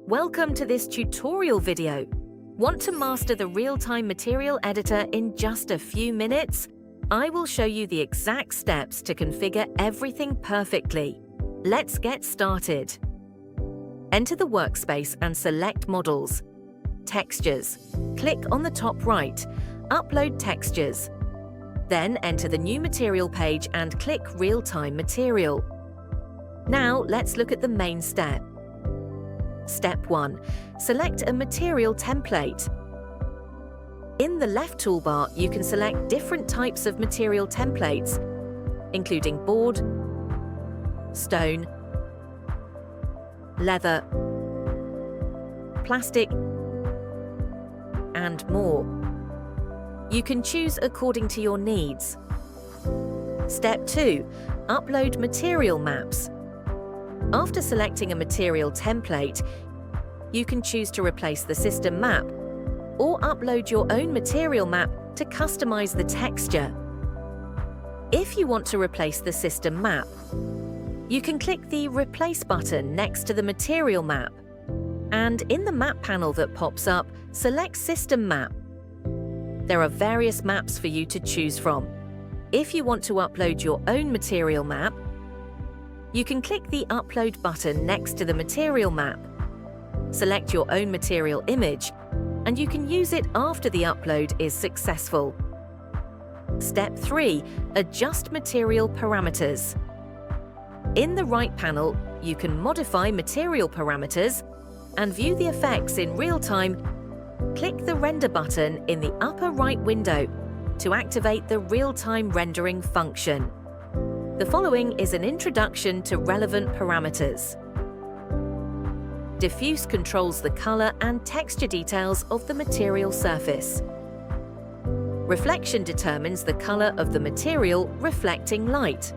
Welcome to this tutorial video. Want to master the real-time material editor in just a few minutes? I will show you the exact steps to configure everything perfectly. Let's get started. Enter the workspace and select Models. Textures. Click on the top right. Upload textures. Then enter the new material page and click Real-Time Material. Now let's look at the main step. Step 1. Select a material template. In the left toolbar, you can select different types of material templates, including board, stone, leather, plastic, and more. You can choose according to your needs. Step 2. Upload material maps. After selecting a material template, you can choose to replace the system map or upload your own material map to customize the texture. If you want to replace the system map, you can click the Replace button next to the material map, and in the map panel that pops up, select System Map. There are various maps for you to choose from. If you want to upload your own material map, you can click the Upload button next to the material map. Select your own material image, and you can use it after the upload is successful. Step 3. Adjust material parameters. In the right panel, you can modify material parameters and view the effects in real time. Click the Render button in the upper right window to activate the real-time rendering function. The following is an introduction to relevant parameters. Diffuse controls the color and texture details of the material surface. Reflection determines the color of the material reflecting light.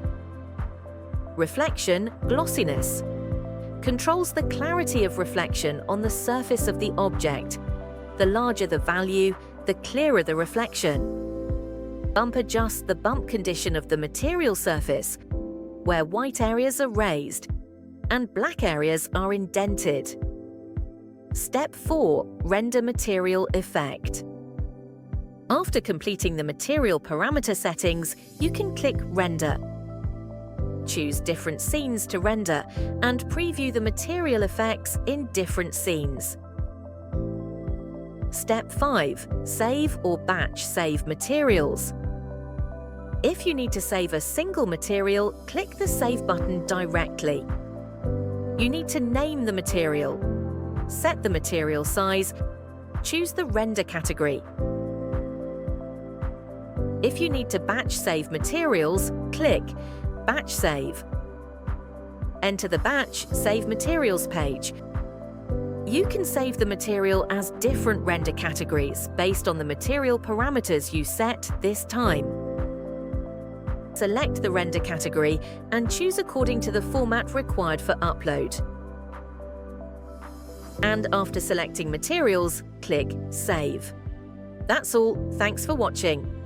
Reflection glossiness controls the clarity of reflection on the surface of the object. The larger the value, the clearer the reflection. Bump adjusts the bump condition of the material surface, where white areas are raised and black areas are indented. Step 4. Render material effect. After completing the material parameter settings, you can click Render. Choose different scenes to render and preview the material effects in different scenes. Step 5. Save or batch save materials. If you need to save a single material, click the Save button directly. You need to name the material, set the material size, choose the render category. If you need to batch save materials, click Batch Save. Enter the Batch Save Materials page. You can save the material as different render categories based on the material parameters you set this time. Select the render category and choose according to the format required for upload. And after selecting materials, click Save. That's all. Thanks for watching.